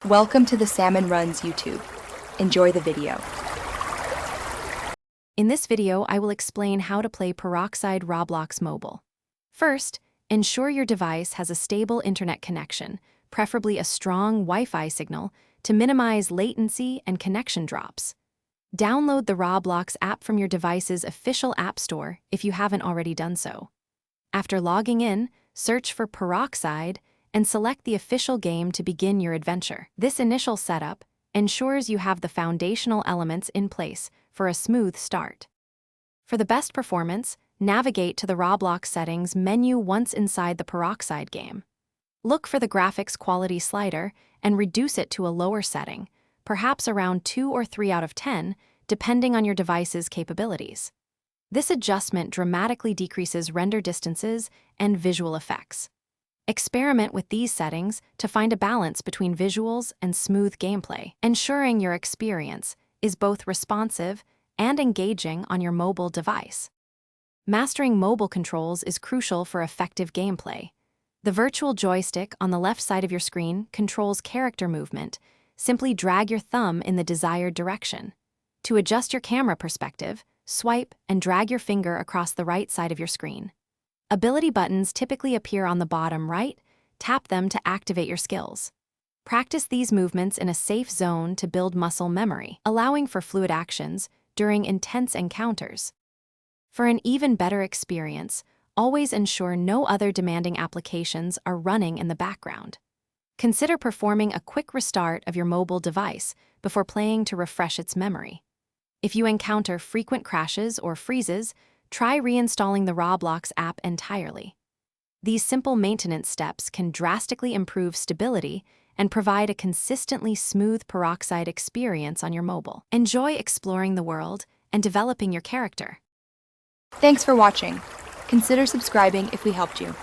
Welcome to the Salmon Runs YouTube. Enjoy the video. In this video, I will explain how to play Peroxide Roblox Mobile. First, ensure your device has a stable internet connection, preferably a strong Wi-Fi signal, to minimize latency and connection drops. Download the Roblox app from your device's official app store if you haven't already done so. After logging in, search for Peroxide and select the official game to begin your adventure. This initial setup ensures you have the foundational elements in place for a smooth start. For the best performance, navigate to the Roblox settings menu once inside the Peroxide game. Look for the graphics quality slider and reduce it to a lower setting, perhaps around 2 or 3 out of 10, depending on your device's capabilities. This adjustment dramatically decreases render distances and visual effects. Experiment with these settings to find a balance between visuals and smooth gameplay, ensuring your experience is both responsive and engaging on your mobile device. Mastering mobile controls is crucial for effective gameplay. The virtual joystick on the left side of your screen controls character movement. Simply drag your thumb in the desired direction. To adjust your camera perspective, swipe and drag your finger across the right side of your screen. Ability buttons typically appear on the bottom right. Tap them to activate your skills. Practice these movements in a safe zone to build muscle memory, allowing for fluid actions during intense encounters. For an even better experience, always ensure no other demanding applications are running in the background. Consider performing a quick restart of your mobile device before playing to refresh its memory. If you encounter frequent crashes or freezes, try reinstalling the Roblox app entirely. These simple maintenance steps can drastically improve stability and provide a consistently smooth Peroxide experience on your mobile. Enjoy exploring the world and developing your character. Thanks for watching. Consider subscribing if we helped you.